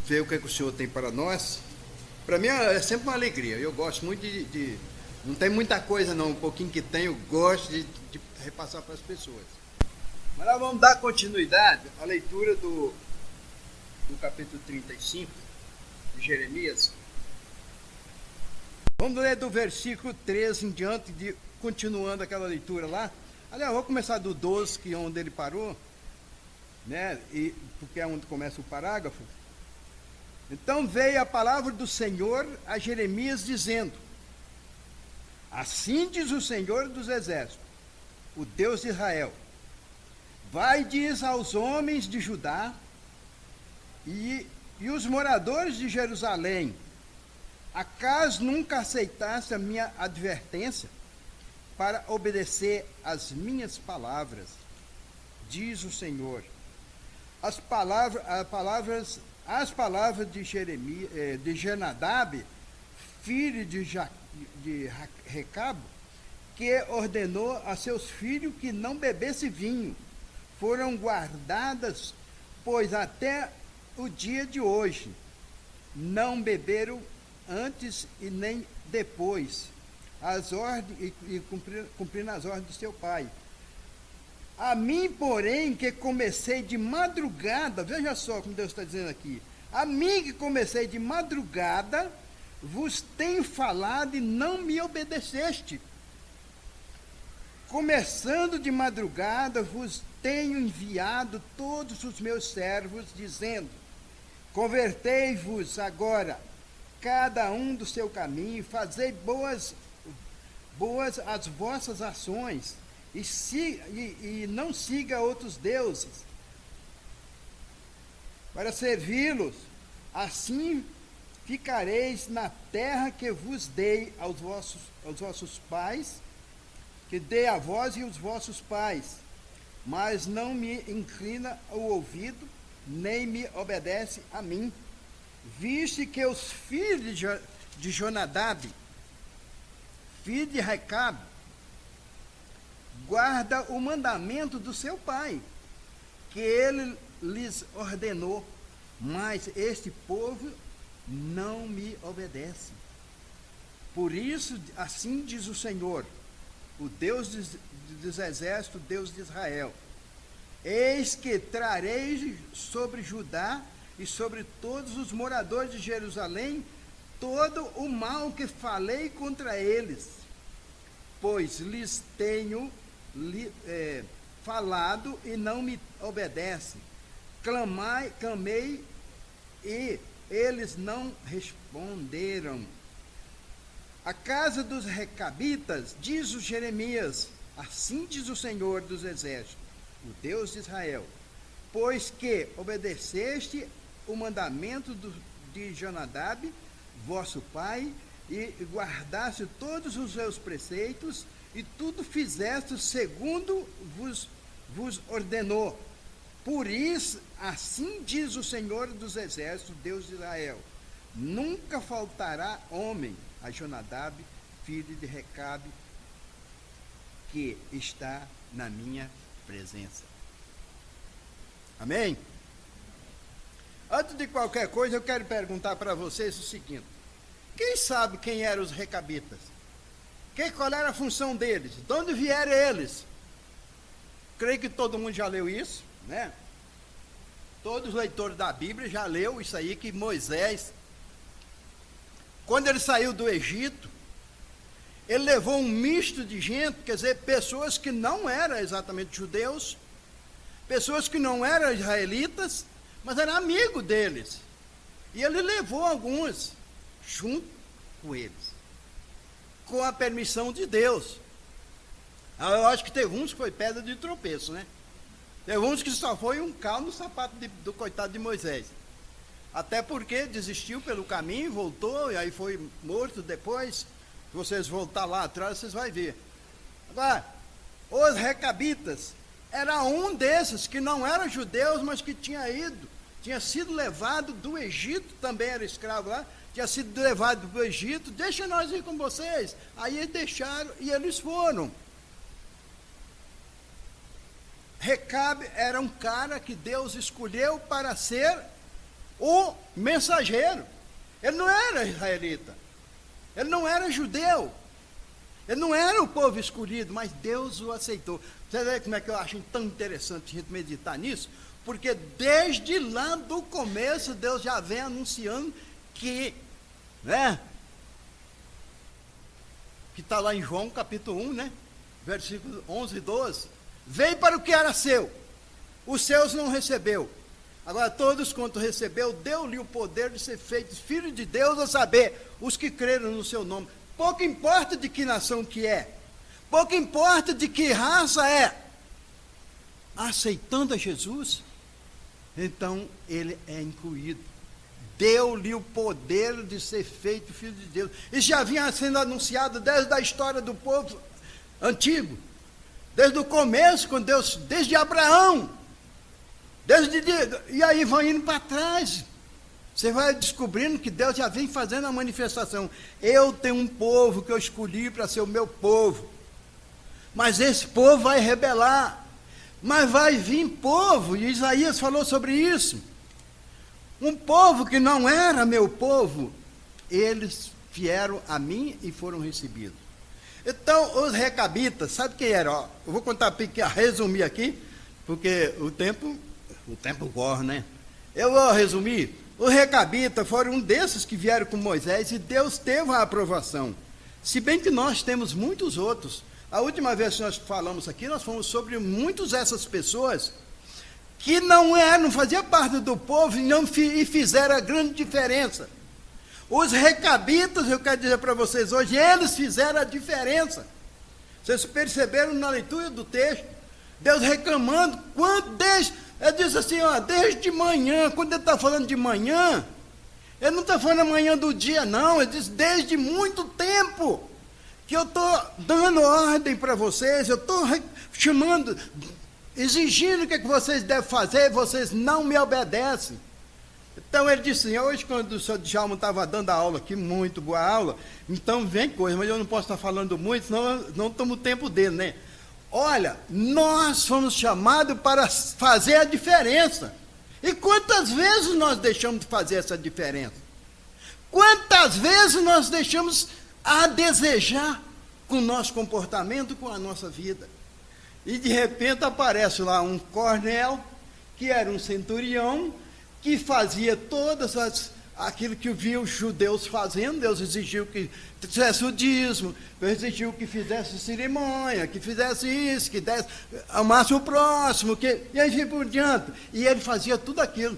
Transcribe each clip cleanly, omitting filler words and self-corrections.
ver o que o Senhor tem para nós. Para mim é sempre uma alegria. Eu gosto muito não tem muita coisa não, um pouquinho que tem, eu gosto de repassar para as pessoas. Mas nós vamos dar continuidade à leitura do capítulo 35 de Jeremias. Vamos ler do versículo 13 em diante, continuando aquela leitura lá. Aliás, eu vou começar do 12, que é onde ele parou, né? Porque é onde começa o parágrafo. Então veio a palavra do Senhor a Jeremias dizendo: assim diz o Senhor dos Exércitos, o Deus de Israel: vai, diz aos homens de Judá e os moradores de Jerusalém: acaso nunca aceitaste a minha advertência para obedecer às minhas palavras? Diz o Senhor. As palavras de Jeremias, de Jonadab, filho de Recabo, que ordenou a seus filhos que não bebesse vinho, foram guardadas, pois até o dia de hoje não beberam antes e nem depois as ordens e cumprindo as ordens de seu pai. A mim, porém, que comecei de madrugada, veja só como Deus está dizendo aqui, a mim que comecei de madrugada, vos tenho falado e não me obedeceste. Começando de madrugada, vos tenho enviado todos os meus servos, dizendo: convertei-vos agora, cada um do seu caminho, fazei boas as vossas ações, e não siga outros deuses, para servi-los. Assim ficareis na terra que vos dei aos vossos pais, que dei a vós e aos vossos pais, mas não me inclina o ouvido, nem me obedece a mim. Viste que os filhos de Jonadab, filho de Recabo, guarda o mandamento do seu pai, que ele lhes ordenou, mas este povo não me obedece. Por isso, assim diz o Senhor, o Deus dos exércitos, Deus de Israel: eis que trarei sobre Judá e sobre todos os moradores de Jerusalém todo o mal que falei contra eles, pois lhes tenho falado e não me obedecem. Clamei e eles não responderam. A casa dos recabitas, diz o Jeremias: assim diz o Senhor dos exércitos, o Deus de Israel: pois que obedeceste o mandamento de Jonadab, vosso pai, e guardaste todos os seus preceitos, e tudo fizeste segundo vos ordenou. Por isso, assim diz o Senhor dos exércitos, Deus de Israel: nunca faltará homem a Jonadab, filho de Recabe, que está na minha presença. Amém? Antes de qualquer coisa, eu quero perguntar para vocês o seguinte: quem sabe quem eram os recabitas? Qual era a função deles? De onde vieram eles? Creio que todo mundo já leu isso, né? Todos os leitores da Bíblia já leu isso aí, que Moisés, quando ele saiu do Egito, ele levou um misto de gente, quer dizer, pessoas que não eram exatamente judeus, pessoas que não eram israelitas, mas eram amigos deles. E ele levou alguns junto com eles, com a permissão de Deus. Eu acho que teve uns que foi pedra de tropeço, né? Teve uns que só foi um calo no sapato do coitado de Moisés. Até porque desistiu pelo caminho, voltou, e aí foi morto depois. Se vocês voltar lá atrás, vocês vão ver. Agora, os recabitas era um desses que não eram judeus, mas que tinha sido levado do Egito, também era escravo lá, tinha sido levado do Egito: deixa nós ir com vocês. Aí eles deixaram e eles foram. Recabe era um cara que Deus escolheu para ser o mensageiro. Ele não era israelita, ele não era judeu, ele não era o povo escolhido, mas Deus o aceitou. Você vê como é que eu acho tão interessante a gente meditar nisso? Porque desde lá do começo, Deus já vem anunciando que, né? Que está lá em João capítulo 1, né? Versículos 11 e 12. Veio para o que era seu, os seus não recebeu. Agora todos quanto recebeu, deu-lhe o poder de ser feitos filhos de Deus, a saber, os que creram no seu nome. Pouco importa de que nação que é, pouco importa de que raça é, aceitando a Jesus, então ele é incluído. Deu-lhe o poder de ser feito filho de Deus. Isso já vinha sendo anunciado desde a história do povo antigo, desde o começo, com Deus, desde Abraão, e aí vai indo para trás. Você vai descobrindo que Deus já vem fazendo a manifestação. Eu tenho um povo que eu escolhi para ser o meu povo, mas esse povo vai rebelar, mas vai vir povo, e Isaías falou sobre isso, um povo que não era meu povo, eles vieram a mim e foram recebidos. Então, os recabitas, sabe quem era? Ó, eu vou contar, resumir aqui, porque o tempo corre, né? Eu vou resumir. Os recabitas foram um desses que vieram com Moisés e Deus teve a aprovação. Se bem que nós temos muitos outros. A última vez que nós falamos aqui, nós falamos sobre muitas dessas pessoas que não faziam parte do povo e fizeram a grande diferença. Os recabitas, eu quero dizer para vocês hoje, eles fizeram a diferença. Vocês perceberam na leitura do texto, Deus reclamando, ele diz assim, ó, desde manhã, quando ele está falando de manhã, ele não está falando amanhã do dia, não, ele diz desde muito tempo, que eu estou dando ordem para vocês, eu estou chamando, exigindo o que vocês devem fazer, vocês não me obedecem. Então ele disse assim, hoje quando o senhor Djalma estava dando a aula aqui, muito boa aula, então vem coisa, mas eu não posso estar falando muito, senão não tomo o tempo dele, né? Olha, nós fomos chamados para fazer a diferença. E quantas vezes nós deixamos de fazer essa diferença? Quantas vezes nós deixamos a desejar com o nosso comportamento, com a nossa vida? E de repente aparece lá um coronel, que era um centurião, que fazia aquilo que viu os judeus fazendo. Deus exigiu que fizesse o dízimo, Deus exigiu que fizesse cerimônia, que fizesse isso, que amasse o próximo, e aí por diante. E ele fazia tudo aquilo.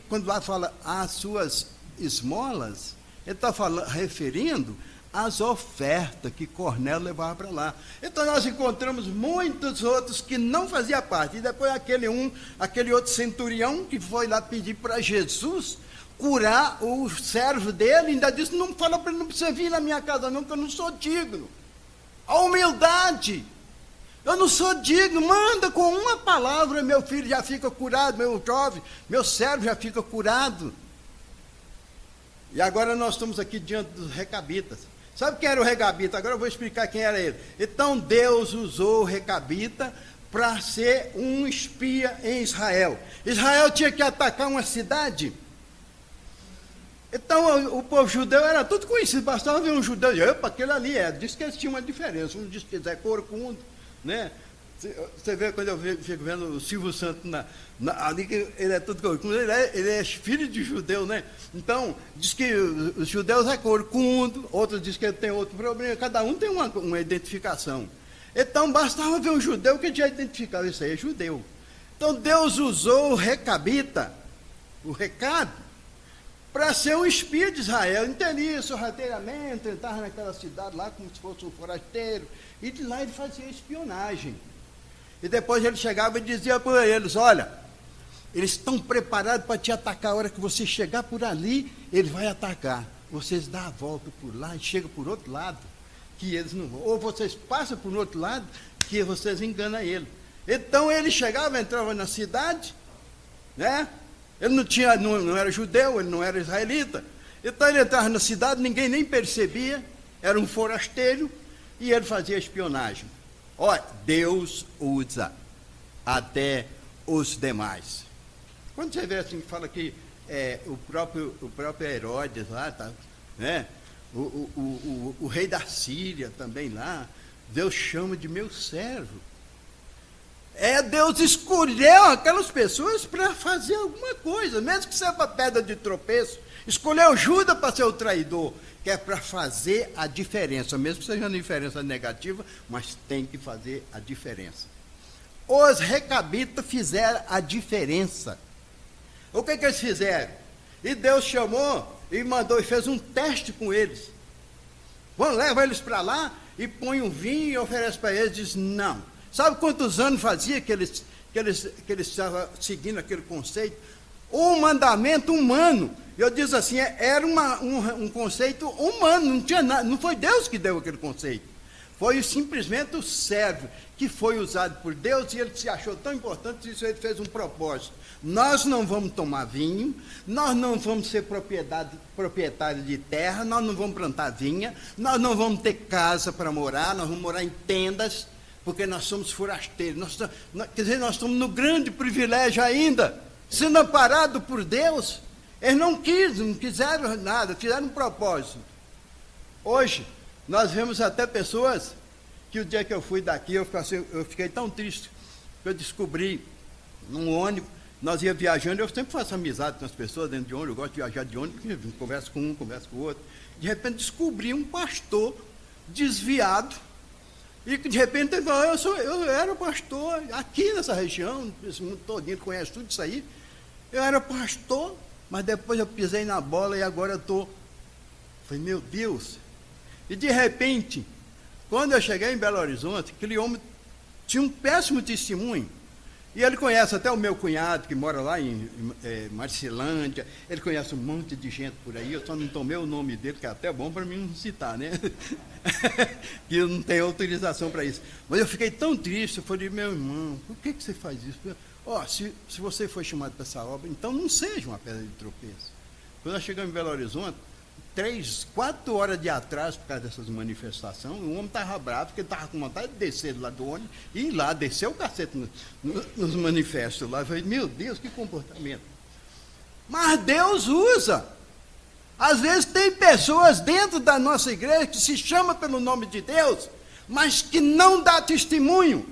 Quando lá fala as suas esmolas, ele está referindo às ofertas que Cornélio levava para lá. Então nós encontramos muitos outros que não faziam parte. E depois aquele outro centurião que foi lá pedir para Jesus curar o servo dele, ainda disse, não fala para ele, não precisa vir na minha casa não, que eu não sou digno. A humildade, eu não sou digno, manda com uma palavra, meu filho já fica curado, meu jovem, meu servo já fica curado. E agora nós estamos aqui diante dos recabitas. Sabe quem era o recabita? Agora eu vou explicar quem era ele. Então Deus usou o recabita para ser um espia em Israel. Israel tinha que atacar uma cidade. Então o povo judeu era tudo conhecido, bastava ver um judeu e opa, aquele ali diz que eles tinham uma diferença, um diz que é corcunda, né? Você vê quando eu fico vendo o Silvio Santos ali, que ele é tudo corcunda, ele é filho de judeu, né? Então, diz que os judeus é corcundo, outros diz que ele tem outro problema, cada um tem uma identificação. Então bastava ver um judeu que já identificava, isso aí é judeu. Então Deus usou o recabita, o recado, para ser um espia de Israel. Entendia sorrateiramente, entrava naquela cidade lá como se fosse um forasteiro, e de lá ele fazia espionagem. E depois ele chegava e dizia para eles, olha, eles estão preparados para te atacar, a hora que você chegar por ali, ele vai atacar. Vocês dão a volta por lá e chegam por outro lado, que eles não vão. Ou vocês passam por outro lado, que vocês enganam ele. Então ele chegava, entrava na cidade, né? Ele não era judeu, ele não era israelita. Então ele entrava na cidade, ninguém nem percebia, era um forasteiro, e ele fazia espionagem. Olha, Deus usa até os demais. Quando você vê assim, fala que o próprio Herodes lá, tá, né? O rei da Síria também lá, Deus chama de meu servo. Deus escolheu aquelas pessoas para fazer alguma coisa, mesmo que seja pedra de tropeço. Escolheu Judas para ser o traidor, que é para fazer a diferença, mesmo que seja uma diferença negativa, mas tem que fazer a diferença. Os recabitas fizeram a diferença. O que eles fizeram? E Deus chamou e mandou e fez um teste com eles. Leva eles para lá e põe um vinho e oferece para eles. Diz não. Sabe quantos anos fazia que eles estavam seguindo aquele conceito? Um mandamento humano. Eu diz assim, era um conceito humano, não tinha nada, não foi Deus que deu aquele conceito. Foi simplesmente o servo que foi usado por Deus e ele se achou tão importante que isso ele fez um propósito. Nós não vamos tomar vinho, nós não vamos ser proprietário de terra, nós não vamos plantar vinha, nós não vamos ter casa para morar, nós vamos morar em tendas, porque nós somos forasteiros. Quer dizer, nós estamos no grande privilégio ainda, sendo amparado por Deus. Eles não quiseram nada, fizeram um propósito. Hoje, nós vemos até pessoas que o dia que eu fui daqui, eu fiquei tão triste, que eu descobri num ônibus, nós ia viajando, eu sempre faço amizade com as pessoas dentro de ônibus, eu gosto de viajar de ônibus, converso com um, converso com o outro. De repente descobri um pastor desviado, e de repente ele falou, eu era pastor aqui nessa região, esse mundo todinho conhece tudo isso aí, eu era pastor, mas depois eu pisei na bola e agora eu estou... Falei, meu Deus... E de repente, quando eu cheguei em Belo Horizonte, aquele homem tinha um péssimo testemunho. E ele conhece até o meu cunhado, que mora lá em Marcelândia, ele conhece um monte de gente por aí, eu só não tomei o nome dele, que é até bom para mim não citar, né? Que eu não tenho autorização para isso. Mas eu fiquei tão triste, eu falei, meu irmão, por que você faz isso? Se você foi chamado para essa obra, então não seja uma pedra de tropeço. Quando nós chegamos em Belo Horizonte, 4 horas de atraso por causa dessas manifestações, o homem estava bravo, porque ele estava com vontade de descer lá do ônibus e ir lá, descer o cacete nos manifestos lá. Eu falei, meu Deus, que comportamento. Mas Deus usa. Às vezes tem pessoas dentro da nossa igreja que se chama pelo nome de Deus, mas que não dá testemunho,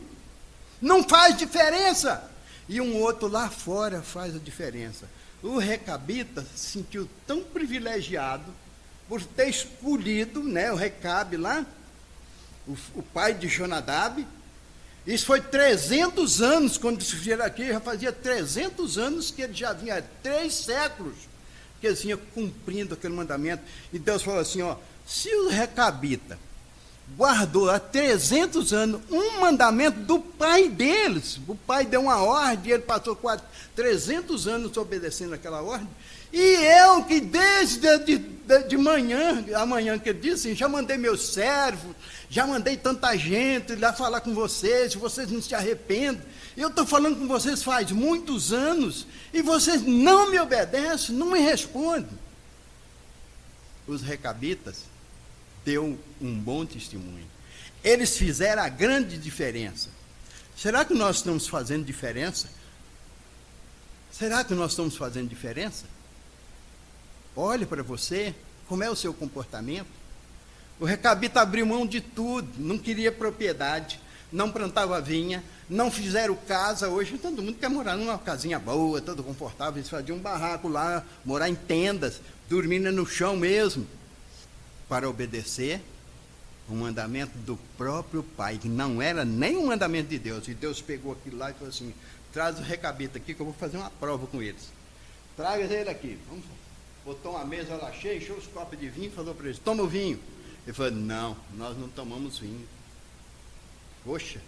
não faz diferença. E um outro lá fora faz a diferença. O recabita se sentiu tão privilegiado por ter escolhido, né, o Recabe lá, o pai de Jonadab. Isso foi 300 anos, quando se vieram aqui, já fazia 300 anos que ele já vinha, 3 séculos, que ele vinha cumprindo aquele mandamento. E Deus falou assim, se o Recabita guardou há 300 anos um mandamento do pai deles, o pai deu uma ordem, ele passou 300 anos obedecendo aquela ordem, e eu que desde de manhã, amanhã que ele disse, já mandei meus servos, já mandei tanta gente lá falar com vocês não se arrependem, eu estou falando com vocês faz muitos anos, e vocês não me obedecem, não me respondem. Os recabitas deu um bom testemunho. Eles fizeram a grande diferença. Será que nós estamos fazendo diferença? Será que nós estamos fazendo diferença? Olhe para você, como é o seu comportamento. O recabita abriu mão de tudo, não queria propriedade, não plantava vinha, não fizeram casa. Hoje todo mundo quer morar numa casinha boa, todo confortável, eles faziam um barraco lá, morar em tendas, dormindo no chão mesmo, para obedecer o mandamento do próprio pai, que não era nem um mandamento de Deus. E Deus pegou aquilo lá e falou assim, traz o recabita aqui que eu vou fazer uma prova com eles. Traga ele aqui. Botou uma mesa lá cheia, encheu os copos de vinho e falou para eles, toma o vinho. Ele falou, não, nós não tomamos vinho. Poxa,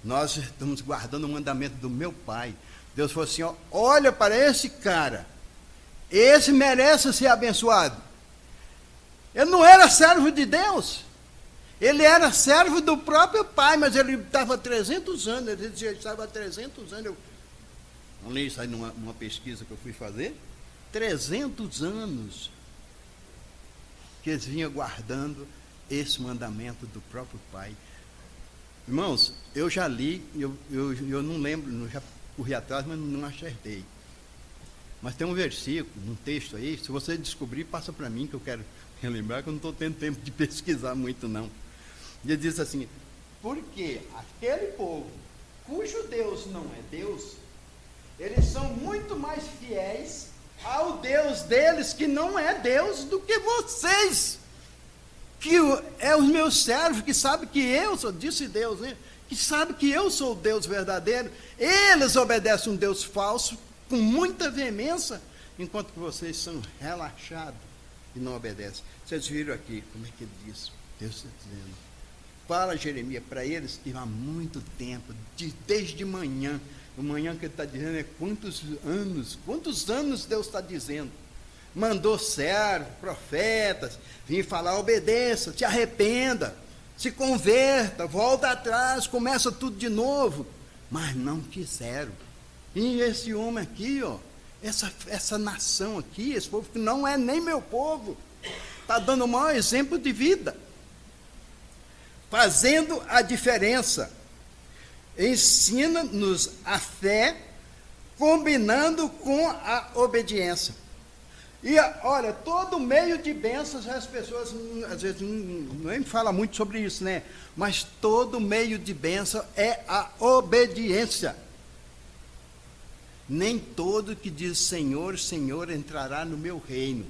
nós estamos guardando o mandamento do meu pai. Deus falou assim, olha para esse cara, esse merece ser abençoado. Ele não era servo de Deus, ele era servo do próprio pai, mas ele estava há 300 anos, ele dizia que estava há 300 anos, eu não li isso aí numa pesquisa que eu fui fazer, 300 anos que eles vinham guardando esse mandamento do próprio pai. Irmãos, eu já li, eu não lembro, já corri atrás, mas não acertei. Mas tem um versículo, um texto aí, se você descobrir, passa para mim, que eu quero relembrar, que eu não estou tendo tempo de pesquisar muito, não. E ele diz assim: porque aquele povo, cujo Deus não é Deus, eles são muito mais fiéis ao Deus deles, que não é Deus, do que vocês, que é os meus servos, que sabem que eu sou, disse Deus, né? Que sabe que eu sou o Deus verdadeiro. Eles obedecem um Deus falso com muita veemência, enquanto que vocês são relaxados e não obedecem. Vocês viram aqui como é que ele diz? Deus está dizendo, fala Jeremias para eles que há muito tempo, desde manhã, o manhã que ele está dizendo é quantos anos Deus está dizendo, mandou servos, profetas, vir falar, obedeça, se arrependa, se converta, volta atrás, começa tudo de novo, mas não quiseram. E esse homem aqui, ó, essa nação aqui, esse povo que não é nem meu povo, está dando o maior exemplo de vida, fazendo a diferença, ensina-nos a fé, combinando com a obediência. E olha, todo meio de bênçãos, as pessoas às vezes nem falam muito sobre isso, né? Mas todo meio de bênção é a obediência. Nem todo que diz Senhor, Senhor entrará no meu reino,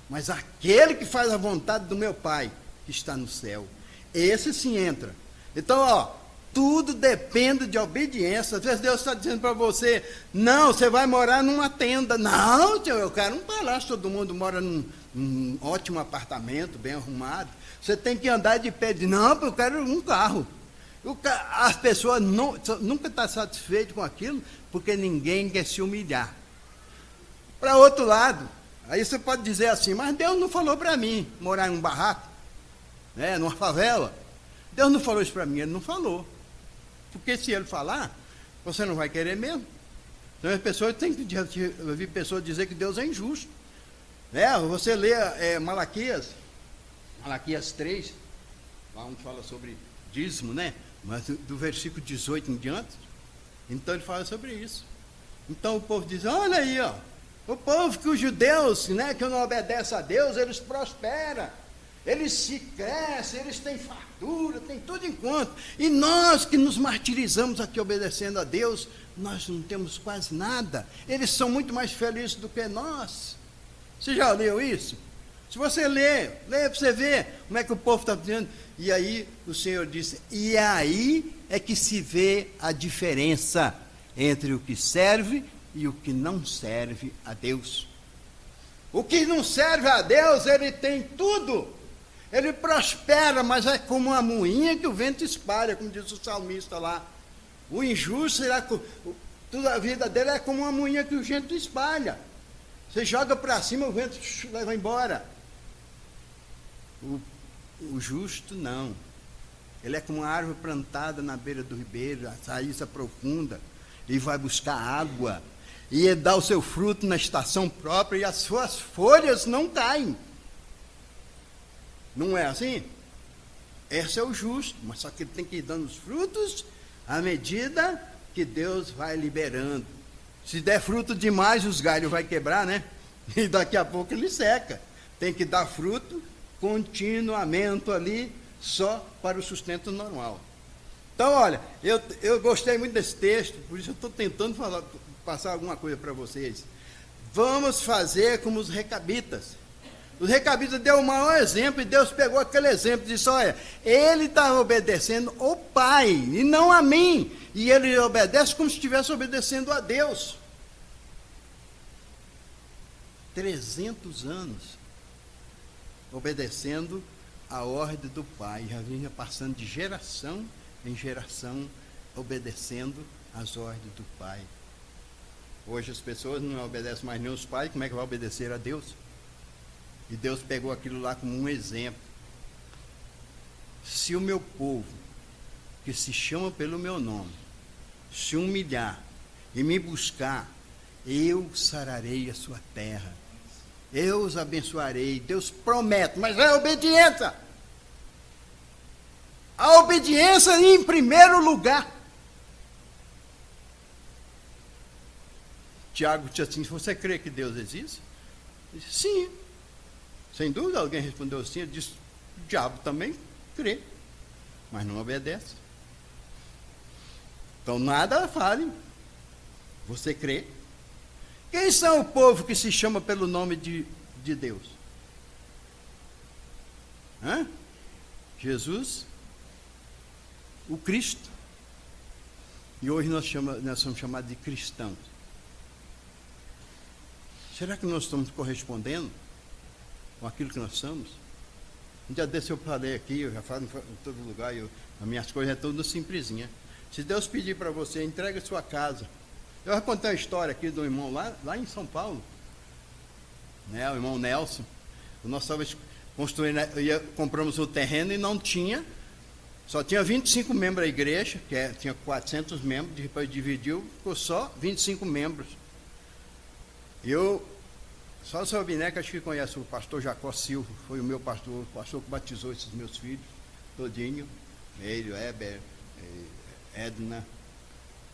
mas aquele que faz a vontade do meu Pai que está no céu, esse sim entra. Então, ó, tudo depende de obediência. Às vezes Deus está dizendo para você, não, você vai morar numa tenda. Não, eu quero um palácio, todo mundo mora num ótimo apartamento, bem arrumado. Você tem que andar de pé. Não, eu quero um carro. As pessoas nunca estão satisfeitas com aquilo, porque ninguém quer se humilhar. Para outro lado, aí você pode dizer assim, mas Deus não falou para mim morar em um barraco, né, numa favela. Deus não falou isso para mim, Ele não falou. Porque se Ele falar, você não vai querer mesmo. Então as pessoas têm que ouvir pessoas dizer que Deus é injusto. Você lê Malaquias 3, lá onde fala sobre dízimo, né? Mas do versículo 18 em diante, então ele fala sobre isso. Então o povo diz, olha aí, ó, o povo que os judeus, né, que não obedece a Deus, eles prosperam, eles se crescem, eles têm fartura, têm tudo em conta. E nós que nos martirizamos aqui obedecendo a Deus, nós não temos quase nada. Eles são muito mais felizes do que nós. Você já leu isso? Se você lê para você ver como é que o povo está dizendo. E aí o Senhor disse, e aí é que se vê a diferença entre o que serve e o que não serve a Deus. O que não serve a Deus, ele tem tudo. Ele prospera, mas é como uma moinha que o vento espalha, como diz o salmista lá. O injusto será, toda a vida dele é como uma moinha que o vento espalha. Você joga para cima, o vento leva embora. O justo não. Ele é como uma árvore plantada na beira do ribeiro, a raiz profunda, e vai buscar água, e ele dá o seu fruto na estação própria, e as suas folhas não caem. Não é assim? Esse é o justo, mas só que ele tem que ir dando os frutos à medida que Deus vai liberando. Se der fruto demais, os galhos vai quebrar, né? E daqui a pouco ele seca. Tem que dar fruto continuamente ali, só para o sustento normal. Então, olha, eu gostei muito desse texto, por isso eu estou tentando passar alguma coisa para vocês. Vamos fazer como os recabitas. Os recabitas deu o maior exemplo, e Deus pegou aquele exemplo e disse, olha, ele está obedecendo ao Pai, e não a mim. E ele obedece como se estivesse obedecendo a Deus. 300 anos obedecendo a ordem do Pai, já vinha passando de geração em geração, obedecendo as ordens do Pai. Hoje as pessoas não obedecem mais nem os pais, como é que vai obedecer a Deus? E Deus pegou aquilo lá como um exemplo. Se o meu povo, que se chama pelo meu nome, se humilhar e me buscar, eu sararei a sua terra, eu os abençoarei. Deus promete, mas é a obediência. A obediência em primeiro lugar. Tiago disse assim: você crê que Deus existe? Ele disse: sim. Sem dúvida, alguém respondeu assim. Ele disse: o diabo também crê, mas não obedece. Então nada fale. Você crê? Quem são o povo que se chama pelo nome de Deus? Hã? Jesus, o Cristo. E hoje nós somos chamados de cristãos. Será que nós estamos correspondendo com aquilo que nós somos? Um dia desse eu falei aqui, eu já falo em todo lugar, as minhas coisas é tudo simplesinha. Se Deus pedir para você, entregue a sua casa. Eu vou contar uma história aqui do irmão lá em São Paulo, né, o irmão Nelson. Nós estávamos construindo, compramos o terreno e não tinha, só tinha 25 membros da igreja, tinha 400 membros, depois dividiu, ficou só 25 membros. Só o seu Bineca, acho que conhece o pastor Jacó Silva, foi o pastor que batizou esses meus filhos, todinho, ele, Heber, Edna,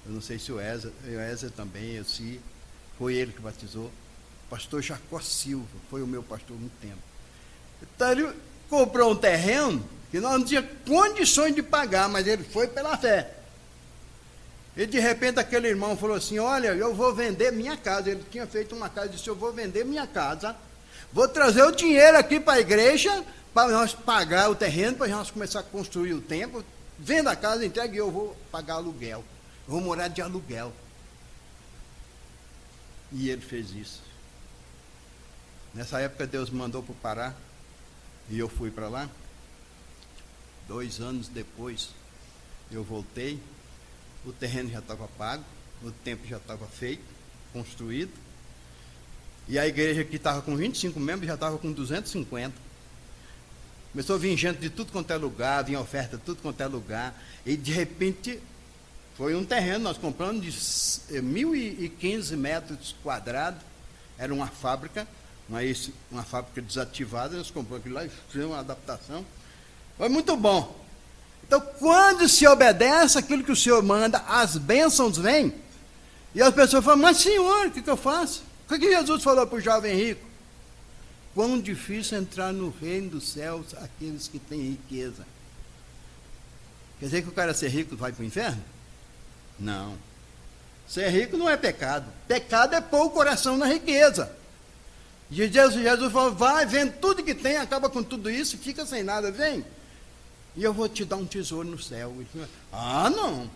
eu não sei se o Ezer também, eu sim, foi ele que batizou. O pastor Jacó Silva, foi o meu pastor há muito tempo. Então ele comprou um terreno que nós não tínhamos condições de pagar, mas ele foi pela fé. E de repente aquele irmão falou assim: olha, eu vou vender minha casa. Ele tinha feito uma casa e disse: eu vou vender minha casa, vou trazer o dinheiro aqui para a igreja, para nós pagar o terreno, para nós começar a construir o templo. Venda a casa, entregue e eu vou pagar aluguel. Eu vou morar de aluguel. E ele fez isso. Nessa época Deus me mandou para o Pará, e eu fui para lá. 2 anos depois eu voltei, o terreno já estava pago, o templo já estava feito, construído, e a igreja que estava com 25 membros já estava com 250. Começou a vir gente de tudo quanto é lugar, vinha oferta de tudo quanto é lugar, e de repente foi um terreno, nós compramos de 1.015 metros quadrados, era uma fábrica, uma fábrica desativada, nós compramos aquilo lá e fizemos uma adaptação. Foi muito bom. Então, quando se obedece aquilo que o Senhor manda, as bênçãos vêm. E as pessoas falam: mas Senhor, o que eu faço? O que Jesus falou para o jovem rico? Quão difícil entrar no reino dos céus aqueles que têm riqueza. Quer dizer que o cara ser rico vai para o inferno? Não. Ser rico não é pecado. Pecado é pôr o coração na riqueza. E Jesus falou: vai, vende tudo que tem, acaba com tudo isso, fica sem nada, vem. E eu vou te dar um tesouro no céu. Ah, não.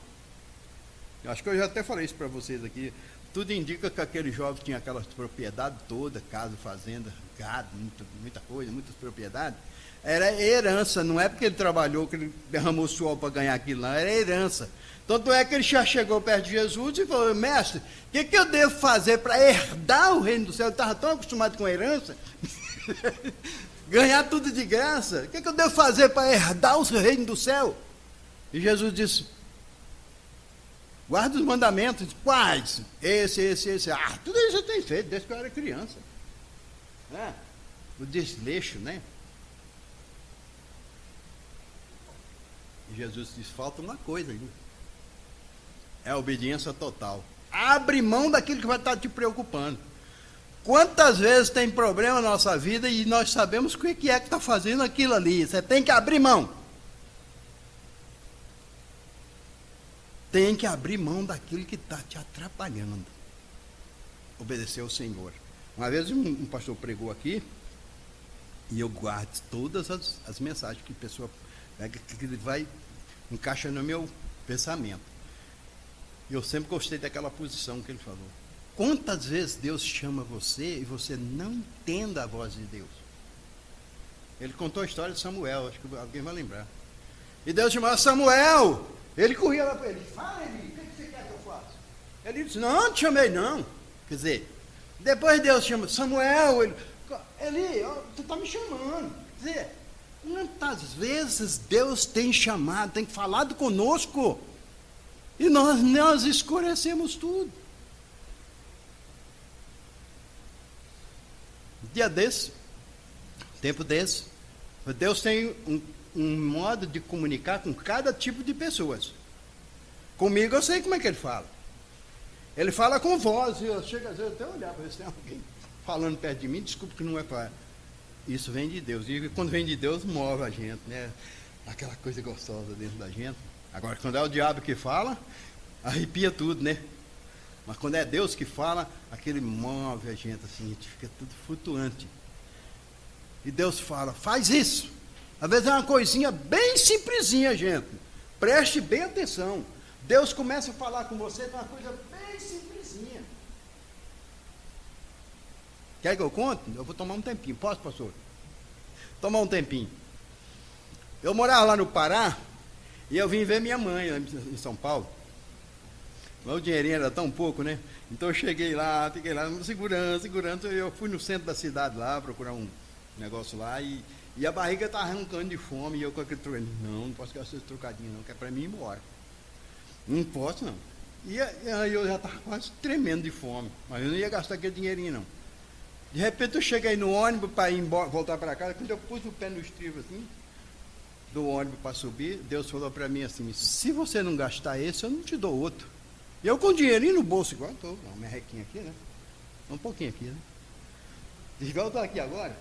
Eu acho que eu já até falei isso para vocês aqui. Tudo indica que aquele jovem tinha aquelas propriedades todas, casa, fazenda, gado, muita coisa, muitas propriedades. Era herança, não é porque ele trabalhou, que ele derramou suor para ganhar aquilo lá, era herança. Tanto é que ele já chegou perto de Jesus e falou: mestre, o que eu devo fazer para herdar o reino do céu? Eu estava tão acostumado com herança, ganhar tudo de graça. O que eu devo fazer para herdar o reino do céu? E Jesus disse: guarda os mandamentos. Quais? Esse. Ah, tudo isso eu tenho feito desde que eu era criança. O desleixo, né? E Jesus disse: falta uma coisa ainda. É a obediência total. Abre mão daquilo que vai estar te preocupando. Quantas vezes tem problema na nossa vida e nós sabemos o que é que está fazendo aquilo ali? Você tem que abrir mão. Tem que abrir mão daquilo que está te atrapalhando. Obedecer ao Senhor. Uma vez um pastor pregou aqui, e eu guardo todas as mensagens que a pessoa pega, que vai, encaixa no meu pensamento. Eu sempre gostei daquela posição que ele falou. Quantas vezes Deus chama você e você não entende a voz de Deus? Ele contou a história de Samuel, acho que alguém vai lembrar. E Deus chamava Samuel. Ele corria lá para ele: fala, Eli, o que você quer que eu faça? Ele disse: não te chamei não. Quer dizer, depois Deus chama Samuel, Eli, tu está me chamando. Quer dizer, quantas vezes Deus tem chamado, tem falado conosco, e nós escurecemos tudo. Dia desse, tempo desse, Deus tem um modo de comunicar com cada tipo de pessoas. Comigo eu sei como é que ele fala. Ele fala com voz, e eu chego às vezes até olhar para ver se tem alguém falando perto de mim, desculpa que não é para... Isso vem de Deus, e quando vem de Deus, move a gente, né? Aquela coisa gostosa dentro da gente. Agora, quando é o diabo que fala, arrepia tudo, né? Mas quando é Deus que fala, aquele move a gente assim, a gente fica tudo flutuante. E Deus fala, faz isso. Às vezes é uma coisinha bem simplesinha, gente. Preste bem atenção. Deus começa a falar com você de uma coisa bem simplesinha. Quer que eu conte? Eu vou tomar um tempinho. Posso, pastor? Tomar um tempinho. Eu morava lá no Pará e eu vim ver minha mãe em São Paulo. Mas o dinheirinho era tão pouco, né? Então eu cheguei lá, fiquei lá, segurando. Eu fui no centro da cidade lá, procurar um negócio lá e a barriga estava arrancando de fome. E eu com aquele trocadinho, não posso gastar esse trocadinho não, que é para mim ir embora. Não posso não. E aí eu já estava quase tremendo de fome, mas eu não ia gastar aquele dinheirinho não. De repente eu cheguei no ônibus para ir embora, voltar para casa. Quando eu pus o pé no estribo assim, do ônibus para subir, Deus falou para mim assim, se você não gastar esse, eu não te dou outro. E eu com o dinheirinho no bolso, igual estou, uma merrequinha aqui, né? Um pouquinho aqui, né? Igual eu estou aqui agora.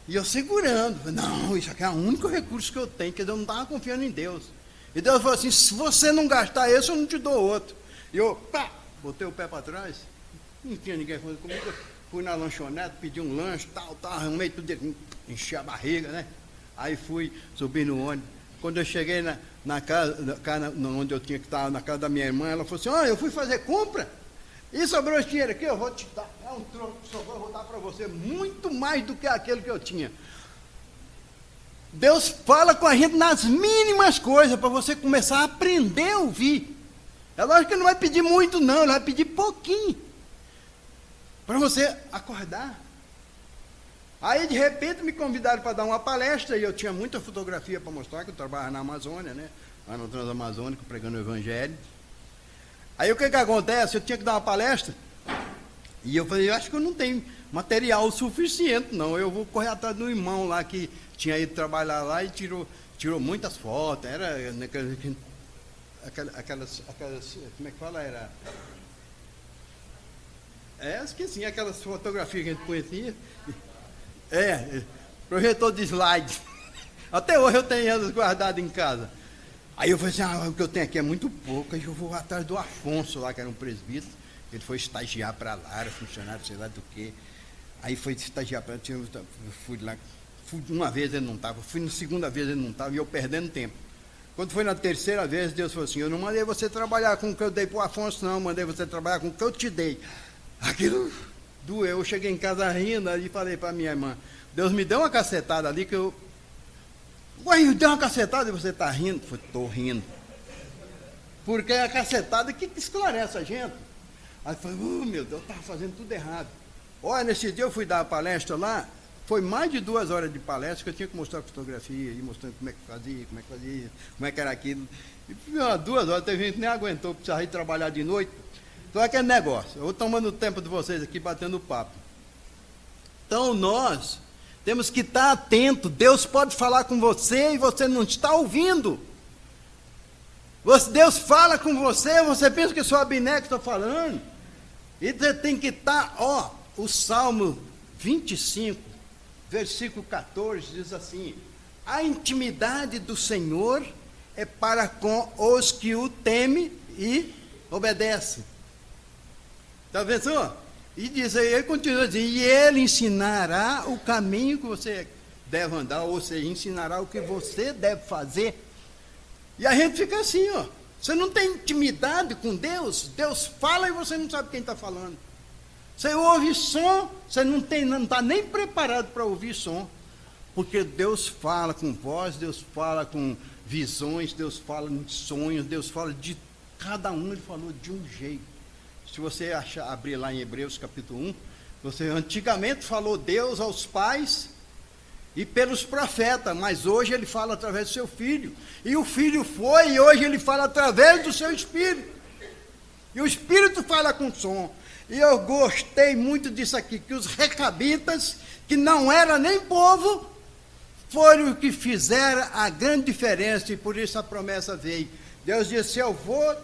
E eu segurando, não, isso aqui é o único recurso que eu tenho, porque eu não estava confiando em Deus. E Deus falou assim, se você não gastar esse, eu não te dou outro. E eu, pá, botei o pé para trás, não tinha ninguém fazendo comigo, fui na lanchonete, pedi um lanche, tal, arrumei tudo, enchi a barriga, né? Aí fui subir no ônibus. Quando eu cheguei na casa, onde eu tinha que estar, na casa da minha irmã, ela falou assim, olha, eu fui fazer compra, e sobrou esse dinheiro aqui, eu vou te dar, é um troco que sobrou, eu vou dar para você, muito mais do que aquele que eu tinha. Deus fala com a gente nas mínimas coisas, para você começar a aprender a ouvir. É lógico que ele não vai pedir muito não, ele vai pedir pouquinho, para você acordar. Aí, de repente, me convidaram para dar uma palestra, e eu tinha muita fotografia para mostrar, que eu trabalhava na Amazônia, né? Lá no Transamazônico, pregando o Evangelho. Aí, o que acontece? Eu tinha que dar uma palestra, e eu falei, eu acho que eu não tenho material suficiente, não. Eu vou correr atrás do irmão lá, que tinha ido trabalhar lá, e tirou muitas fotos. Era aquelas, como é que fala? Esqueci, aquelas fotografias que a gente conhecia. Projetor de slide. Até hoje eu tenho elas guardadas em casa. Aí eu falei assim, o que eu tenho aqui é muito pouco, aí eu vou atrás do Afonso lá, que era um presbítero, ele foi estagiar para lá, era funcionário, sei lá do quê. Aí foi estagiar para lá, eu fui lá, uma vez ele não estava, fui na segunda vez ele não estava, e eu perdendo tempo. Quando foi na terceira vez, Deus falou assim, eu não mandei você trabalhar com o que eu dei para o Afonso, não, mandei você trabalhar com o que eu te dei. Aquilo doeu, eu cheguei em casa rindo e falei para minha irmã, Deus me deu uma cacetada ali que eu... Ué, deu uma cacetada e você está rindo? Eu falei, estou rindo. Porque é a cacetada que esclarece a gente. Aí eu falei, meu Deus, eu estava fazendo tudo errado. Olha, nesse dia eu fui dar a palestra lá, foi mais de 2 horas de palestra, que eu tinha que mostrar fotografia, e mostrando como é que fazia, como é que era aquilo. E 2 horas, teve gente que nem aguentou, precisava ir trabalhar de noite. Então é aquele negócio, eu vou tomando o tempo de vocês aqui, batendo papo. Então nós temos que estar atento. Deus pode falar com você e você não está ouvindo. Deus fala com você, você pensa que sou Abiné que está falando. E você tem que estar, o Salmo 25, versículo 14, diz assim, a intimidade do Senhor é para com os que o temem e obedecem. Está vendo? E diz aí, ele continua dizendo, e ele ensinará o caminho que você deve andar, ou seja, ensinará o que você deve fazer. E a gente fica assim, você não tem intimidade com Deus, Deus fala e você não sabe quem está falando. Você ouve som, você não está nem preparado para ouvir som, porque Deus fala com voz, Deus fala com visões, Deus fala em sonhos, Deus fala de cada um, ele falou de um jeito. Se você abrir lá em Hebreus capítulo 1, você antigamente falou Deus aos pais e pelos profetas, mas hoje ele fala através do seu filho. E o filho foi, e hoje ele fala através do seu espírito. E o espírito fala com som. E eu gostei muito disso aqui, que os recabitas, que não era nem povo, foram os que fizeram a grande diferença, e por isso a promessa veio. Deus disse, eu vou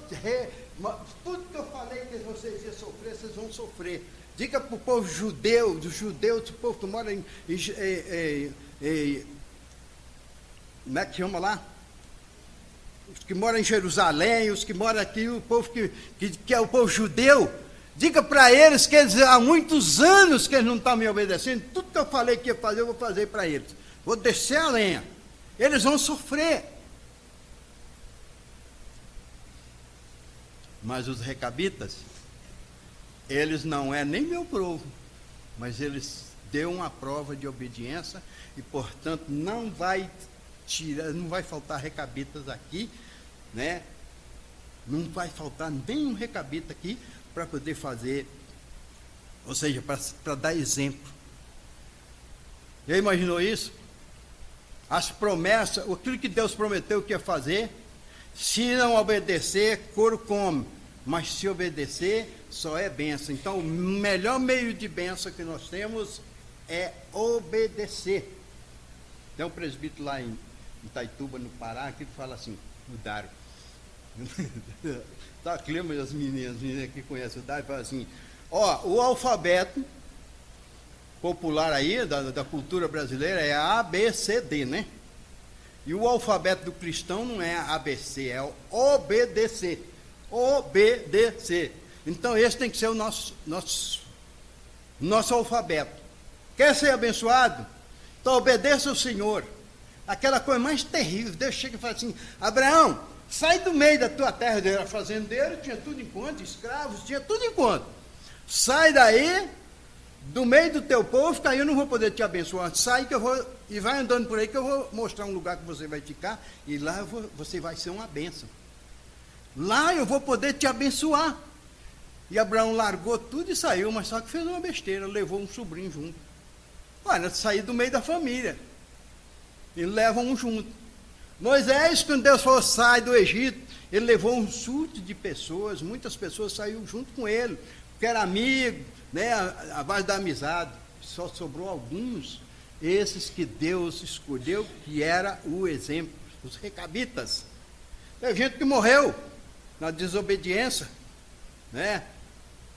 Mas tudo que eu falei que vocês iam sofrer, vocês vão sofrer. Diga para o povo judeu, dos judeus, o povo que mora como é que chama lá? Os que moram em Jerusalém, os que moram aqui, o povo que é o povo judeu. Diga para eles que eles, há muitos anos que eles não estão me obedecendo. Tudo que eu falei que ia fazer, eu vou fazer para eles. Vou descer a lenha. Eles vão sofrer. Mas os recabitas, eles não é nem meu povo, mas eles deu uma prova de obediência e, portanto, não vai faltar recabitas aqui, né? Não vai faltar nenhum recabita aqui para poder fazer, ou seja, para dar exemplo. Já imaginou isso? As promessas, aquilo que Deus prometeu que ia fazer, se não obedecer, couro come, mas se obedecer, só é bênção. Então, o melhor meio de bênção que nós temos é obedecer. Tem um presbítero lá em Itaituba, no Pará, que fala assim, o Dário. Tá, clima, as meninas que conhecem o Dário, fala assim, o alfabeto popular aí, da cultura brasileira, é A, B, C, D, né? E o alfabeto do cristão não é ABC, é o obedecer. Obedecer. Então, esse tem que ser o nosso alfabeto. Quer ser abençoado? Então, obedeça ao Senhor. Aquela coisa mais terrível. Deus chega e fala assim, Abraão, sai do meio da tua terra. Ele era fazendeiro, tinha tudo em conta, escravos, tinha tudo em conta. Sai daí, do meio do teu povo, que aí eu não vou poder te abençoar. Sai que eu vou, e vai andando por aí, que eu vou mostrar um lugar que você vai ficar, e lá você vai ser uma bênção. Lá eu vou poder te abençoar. E Abraão largou tudo e saiu, mas só que fez uma besteira, levou um sobrinho junto. Olha, sair do meio da família. E leva um junto. Moisés, quando Deus falou, sai do Egito, ele levou um surto de pessoas, muitas pessoas saíram junto com ele, porque era amigo, né, a base da amizade. Só sobrou alguns, esses que Deus escolheu, que era o exemplo, os recabitas. Teve gente que morreu na desobediência, né?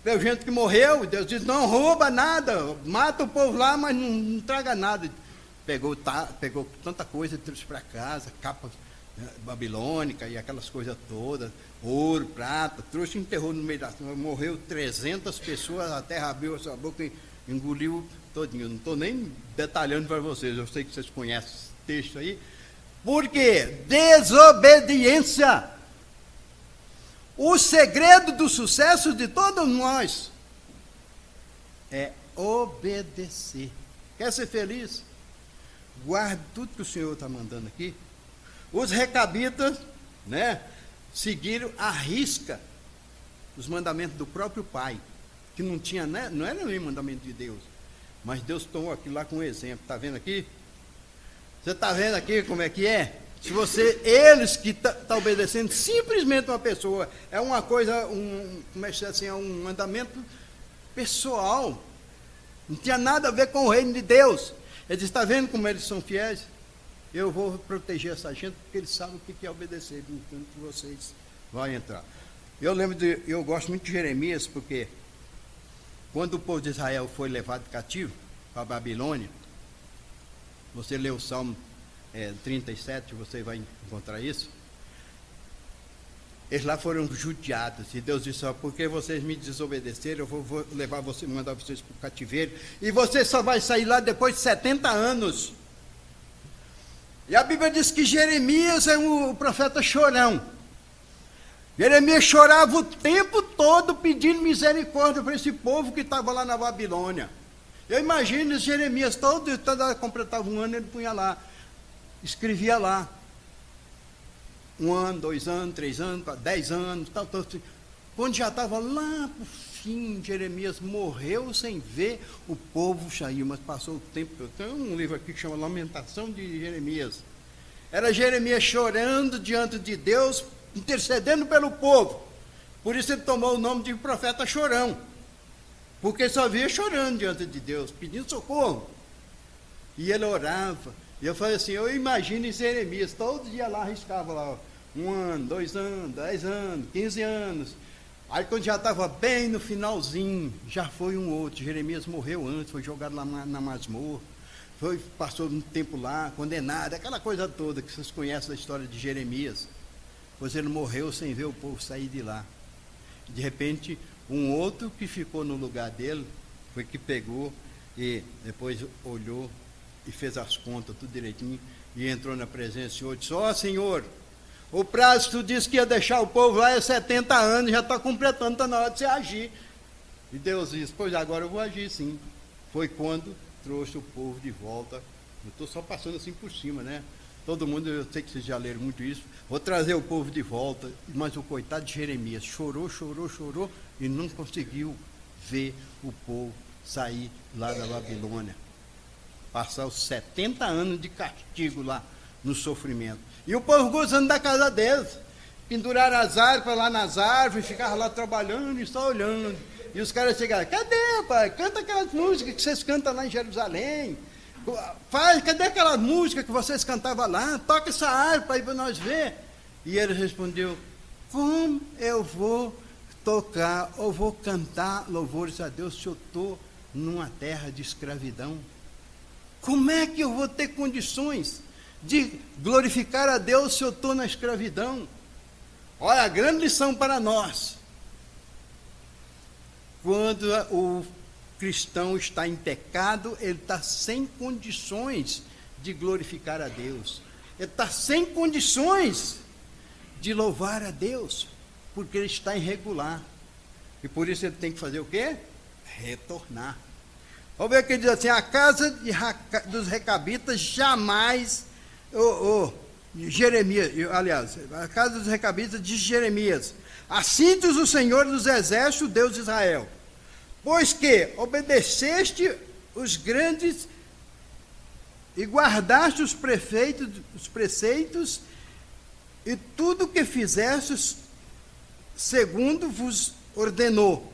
Teve gente que morreu, Deus disse, não rouba nada, mata o povo lá, mas não traga nada. Pegou tanta coisa, trouxe para casa, capa babilônica e aquelas coisas todas, ouro, prata, trouxe e enterrou no meio da terra. Morreu 300 pessoas, a terra abriu a sua boca e engoliu todinho. Eu não estou nem detalhando para vocês, eu sei que vocês conhecem esse texto aí. Por quê? Desobediência. O segredo do sucesso de todos nós é obedecer. Quer ser feliz? Guarde tudo que o Senhor está mandando aqui. Os recabitas, né, seguiram à risca os mandamentos do próprio pai, que não tinha, né, não era nem mandamento de Deus, mas Deus tomou aquilo lá como exemplo. Está vendo aqui? Você está vendo aqui como é que é? Se eles que estão obedecendo simplesmente uma pessoa, é uma coisa, como é que assim, é um mandamento pessoal, não tinha nada a ver com o reino de Deus. Ele diz, está vendo como eles são fiéis? Eu vou proteger essa gente, porque eles sabem o que é obedecer, enquanto que vocês vão entrar. Eu gosto muito de Jeremias, porque quando o povo de Israel foi levado cativo para a Babilônia, você lê o Salmo 37, você vai encontrar isso. Eles lá foram judiados, e Deus disse, porque vocês me desobedeceram, eu vou mandar vocês para o cativeiro, e você só vai sair lá depois de 70 anos. E a Bíblia diz que Jeremias é o profeta chorão. Jeremias chorava o tempo todo pedindo misericórdia para esse povo que estava lá na Babilônia. Eu imagino Jeremias, todo completava um ano, ele punha lá, escrevia lá. 1 ano, 2 anos, 3 anos, 10 anos, tal. Quando já estava lá para o fim, Jeremias morreu sem ver o povo sair, mas passou o tempo. Tem um livro aqui que chama Lamentação de Jeremias. Era Jeremias chorando diante de Deus, intercedendo pelo povo. Por isso ele tomou o nome de profeta chorão, porque só via chorando diante de Deus, pedindo socorro. E ele orava. E eu falei assim, eu imagino Jeremias, todo dia lá arriscava lá, 1 ano, 2 anos, 10 anos, 15 anos. Aí quando já estava bem no finalzinho, já foi um outro. Jeremias morreu antes, foi jogado lá na masmorra, passou um tempo lá, condenado, aquela coisa toda que vocês conhecem da história de Jeremias. Pois ele morreu sem ver o povo sair de lá. De repente, um outro que ficou no lugar dele, foi que pegou e depois olhou e fez as contas tudo direitinho, e entrou na presença do Senhor e disse: ó Senhor, o prazo que tu disse que ia deixar o povo lá é 70 anos, já está completando, está na hora de você agir. E Deus disse: pois agora eu vou agir sim. Foi quando trouxe o povo de volta. Eu estou só passando assim por cima, né? Todo mundo, eu sei que vocês já leram muito isso. Vou trazer o povo de volta. Mas o coitado de Jeremias chorou e não conseguiu ver o povo sair lá da Babilônia. Passar os 70 anos de castigo lá no sofrimento. E o povo gozando da casa deles. Penduraram as harpas lá nas árvores, ficavam lá trabalhando e só olhando. E os caras chegaram: cadê, pai? Canta aquelas músicas que vocês cantam lá em Jerusalém. Cadê aquela música que vocês cantavam lá? Toca essa harpa aí para nós ver. E ele respondeu: como eu vou tocar ou vou cantar louvores a Deus se eu estou numa terra de escravidão? Como é que eu vou ter condições de glorificar a Deus se eu estou na escravidão? Olha, a grande lição para nós. Quando o cristão está em pecado, ele está sem condições de glorificar a Deus. Ele está sem condições de louvar a Deus, porque ele está irregular. E por isso ele tem que fazer o quê? Retornar. Vamos ver que ele diz assim: a casa dos recabitas jamais... Jeremias, aliás, a casa dos recabitas de Jeremias: assim diz o Senhor dos exércitos, Deus de Israel, pois que obedeceste os grandes e guardaste os preceitos e tudo que fizestes segundo vos ordenou.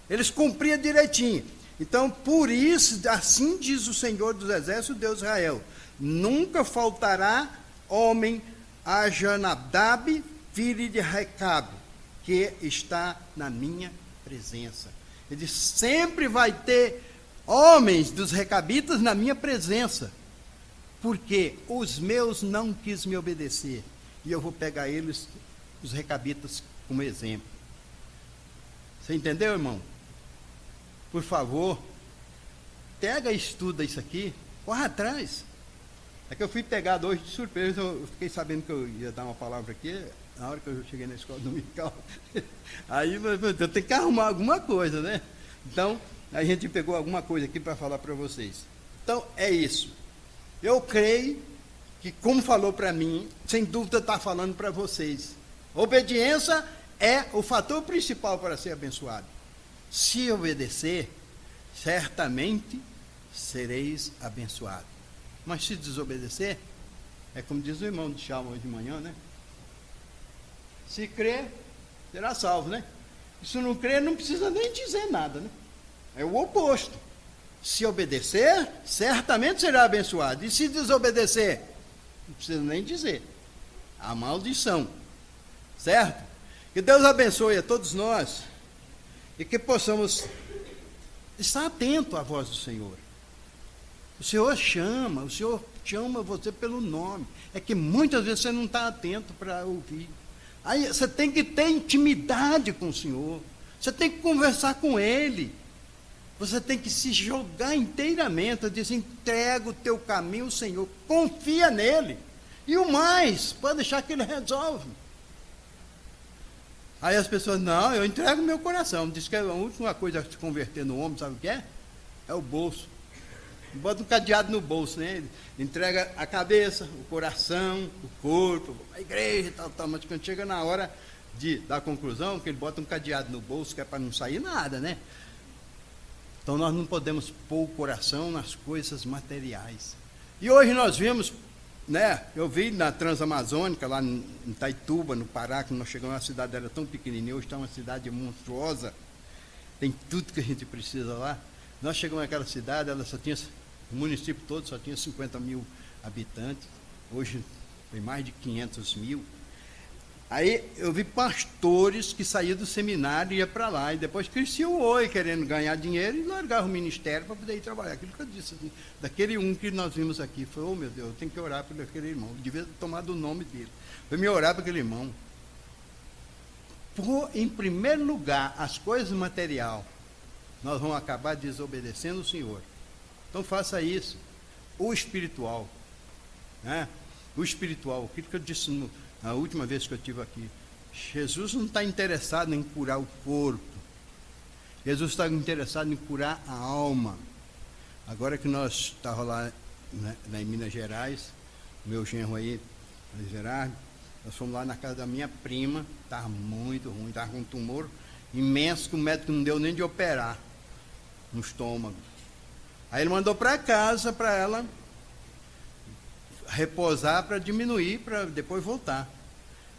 Eles cumpriam direitinho. Então, por isso, assim diz o Senhor dos exércitos, Deus de Israel: nunca faltará homem a Jonadab, filho de Recabe, que está na minha presença. Ele diz: sempre vai ter homens dos recabitas na minha presença, porque os meus não quis me obedecer, e eu vou pegar eles, os recabitas, como exemplo. Você entendeu, irmão? Por favor, pega e estuda isso aqui, corre atrás. É que eu fui pegado hoje de surpresa, eu fiquei sabendo que eu ia dar uma palavra aqui, na hora que eu cheguei na escola dominical. Aí eu tenho que arrumar alguma coisa, né? Então, a gente pegou alguma coisa aqui para falar para vocês. Então, é isso. Eu creio que, como falou para mim, sem dúvida está falando para vocês. Obediência é o fator principal para ser abençoado. Se obedecer, certamente sereis abençoados. Mas se desobedecer, é como diz o irmão de Chalma hoje de manhã, né? Se crer, será salvo, né? E se não crer, não precisa nem dizer nada, né? É o oposto. Se obedecer, certamente será abençoado. E se desobedecer, não precisa nem dizer. A maldição. Certo? Que Deus abençoe a todos nós e que possamos estar atento à voz do Senhor. O Senhor chama você pelo nome. É que muitas vezes você não está atento para ouvir. Aí você tem que ter intimidade com o Senhor. Você tem que conversar com Ele. Você tem que se jogar inteiramente. Diz: entrega o teu caminho ao Senhor. Confia nele. E o mais, pode deixar que Ele resolve. Aí as pessoas: não, eu entrego o meu coração. Diz que a última coisa a se converter no homem, sabe o que é? É o bolso. Bota um cadeado no bolso, né? Ele entrega a cabeça, o coração, o corpo, a igreja e tal, mas quando chega na hora da conclusão, que ele bota um cadeado no bolso, que é para não sair nada, né? Então nós não podemos pôr o coração nas coisas materiais. E hoje nós vimos, né? Eu vi na Transamazônica, lá em Itaituba, no Pará, quando nós chegamos, a cidade era tão pequenininha, hoje está uma cidade monstruosa, tem tudo que a gente precisa lá. Nós chegamos naquela cidade, ela só tinha, o município todo só tinha 50 mil habitantes, hoje tem mais de 500 mil. Aí eu vi pastores que saíam do seminário e iam para lá, e depois cresciam o oi, querendo ganhar dinheiro, e largavam o ministério para poder ir trabalhar. Aquilo que eu disse, assim, daquele um que nós vimos aqui, foi, oh meu Deus, eu tenho que orar por aquele irmão, eu devia ter tomado o nome dele. Foi me orar por aquele irmão. Em primeiro lugar, as coisas material, nós vamos acabar desobedecendo o Senhor. Então faça isso. O espiritual, né? O espiritual, aquilo que eu disse na última vez que eu estive aqui. Jesus não está interessado em curar o corpo. Jesus está interessado em curar a alma. Agora que nós estávamos lá, né, em Minas Gerais, meu genro aí, Gerardo, nós fomos lá na casa da minha prima, estava muito ruim, estava com um tumor imenso que o médico não deu nem de operar no estômago. Aí ele mandou para casa para ela repousar para diminuir, para depois voltar.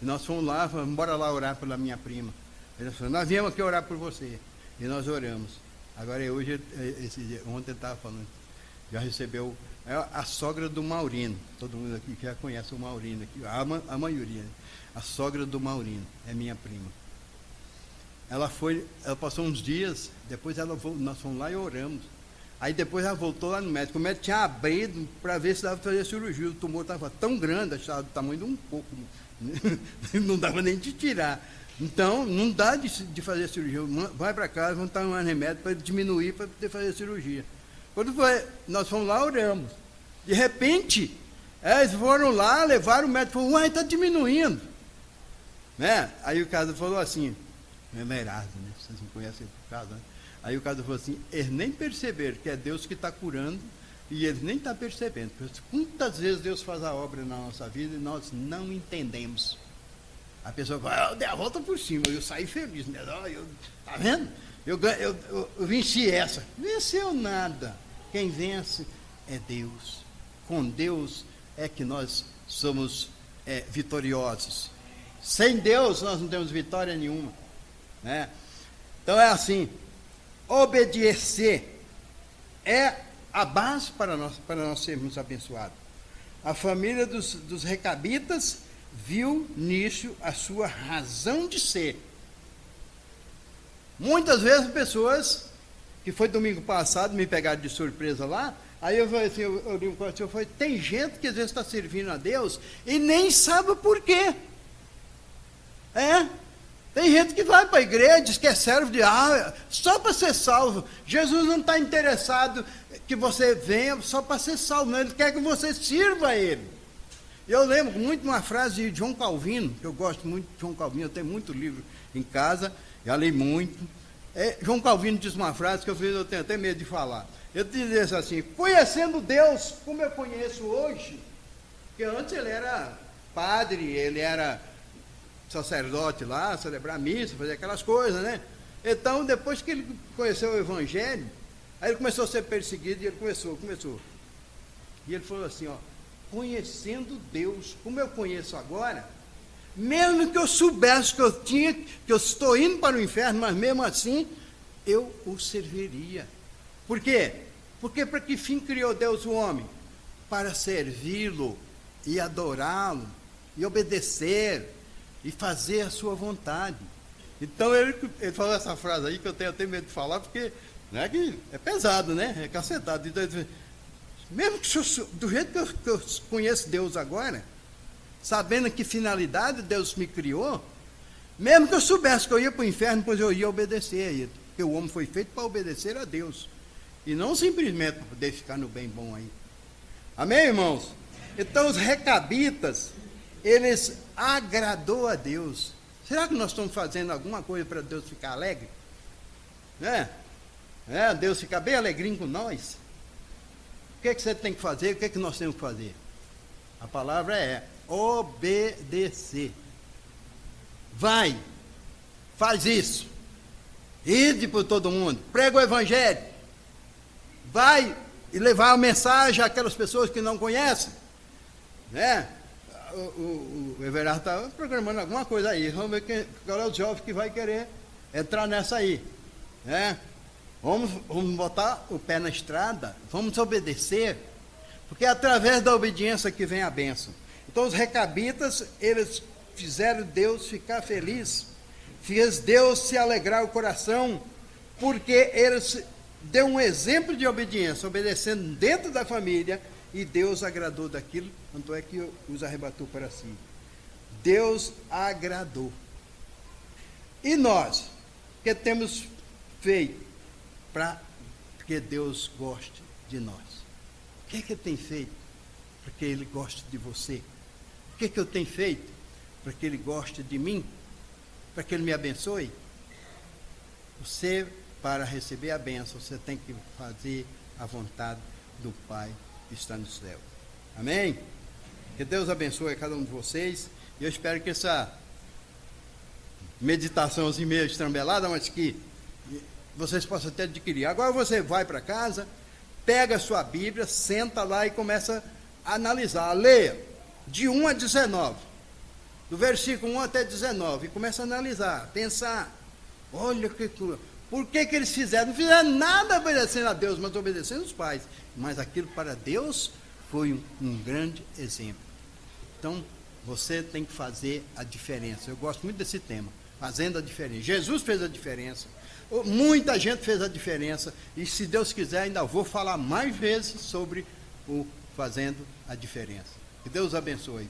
E nós fomos lá, bora lá orar pela minha prima. Ele falou, nós viemos aqui orar por você. E nós oramos. Agora hoje, ontem ele estava falando, já recebeu a sogra do Maurino. Todo mundo aqui já conhece o Maurino aqui, a maioria. A sogra do Maurino é minha prima. Ela passou uns dias, depois nós fomos lá e oramos. Aí depois ela voltou lá no médico. O médico tinha abrido para ver se dava para fazer cirurgia. O tumor estava tão grande, estava do tamanho de um coco. Não dava nem de tirar. Então, não dá de fazer cirurgia. Vai para casa, vamos tomar um remédio para diminuir, para poder fazer cirurgia. Quando nós fomos lá, oramos. De repente, eles foram lá, levaram o médico e falou, uai, está diminuindo. Né? Aí o caso falou assim, é Merado, né? Vocês não conhecem o caso, né? Aí o caso falou assim, eles nem perceberam que é Deus que está curando, e eles nem estão percebendo. Quantas vezes Deus faz a obra na nossa vida e nós não entendemos. A pessoa fala, eu dei a volta por cima, eu saí feliz, né? Tá vendo? Eu venci essa. Venceu nada. Quem vence é Deus. Com Deus é que nós somos vitoriosos. Sem Deus nós não temos vitória nenhuma. Né? Então é assim, obedecer é a base para nós sermos abençoados. A família dos recabitas viu nisso a sua razão de ser. Muitas vezes pessoas, que foi domingo passado, me pegaram de surpresa lá, aí eu falei assim, eu falei, tem gente que às vezes está servindo a Deus e nem sabe o porquê. Tem gente que vai para a igreja, diz que é servo de só para ser salvo. Jesus não está interessado que você venha só para ser salvo, não. Ele quer que você sirva a Ele. Eu lembro muito uma frase de João Calvino, que eu gosto muito de João Calvino, eu tenho muito livro em casa, já li muito. João Calvino diz uma frase que eu tenho até medo de falar. Ele diz assim, conhecendo Deus como eu conheço hoje, porque antes ele era padre, ele era sacerdote lá, celebrar missa, fazer aquelas coisas, né? Então, depois que ele conheceu o Evangelho, aí ele começou a ser perseguido e ele começou. E ele falou assim, conhecendo Deus, como eu conheço agora, mesmo que eu soubesse que eu estou indo para o inferno, mas mesmo assim, eu o serviria. Por quê? Porque para que fim criou Deus o homem? Para servi-lo e adorá-lo e obedecer e fazer a sua vontade. Então ele falou essa frase aí que eu tenho até medo de falar, porque né, que é pesado, né? É cacetado. Então, mesmo que do jeito que eu conheço Deus agora, sabendo que finalidade Deus me criou, mesmo que eu soubesse que eu ia para o inferno, pois eu ia obedecer a Ele. Porque o homem foi feito para obedecer a Deus. E não simplesmente para poder ficar no bem bom aí. Amém, irmãos? Então os recabitas, eles agradou a Deus. Será que nós estamos fazendo alguma coisa para Deus ficar alegre? Deus ficar bem alegrinho com nós. O que você tem que fazer? O que nós temos que fazer? A palavra é obedecer. Vai, faz isso. Ide por todo mundo, prega o Evangelho. Vai e levar a mensagem àquelas pessoas que não conhecem. Né? O Everardo está programando alguma coisa aí. Vamos ver qual é o jovem que vai querer entrar nessa aí. Né? Vamos botar o pé na estrada, vamos obedecer, porque é através da obediência que vem a bênção. Então os recabitas, eles fizeram Deus ficar feliz, fez Deus se alegrar o coração, porque eles deu um exemplo de obediência, obedecendo dentro da família, e Deus agradou daquilo, tanto é que os arrebatou para si. Deus agradou. E nós, o que temos feito para que Deus goste de nós? O que tem feito para que Ele goste de você? O que eu tenho feito para que Ele goste de mim? Para que Ele me abençoe? Você, para receber a bênção, você tem que fazer a vontade do Pai que está no céu. Amém? Que Deus abençoe a cada um de vocês. E eu espero que essa meditação assim meio estrambelada, mas que vocês possam até adquirir. Agora você vai para casa, pega a sua Bíblia, senta lá e começa a analisar. Leia de 1 a 19. Do versículo 1 até 19. E começa a analisar, pensar. Olha que coisa. Por que eles fizeram? Não fizeram nada obedecendo a Deus, mas obedecendo os pais. Mas aquilo para Deus foi um grande exemplo. Então, você tem que fazer a diferença. Eu gosto muito desse tema, fazendo a diferença. Jesus fez a diferença. Muita gente fez a diferença. E se Deus quiser, ainda vou falar mais vezes sobre o fazendo a diferença. Que Deus abençoe.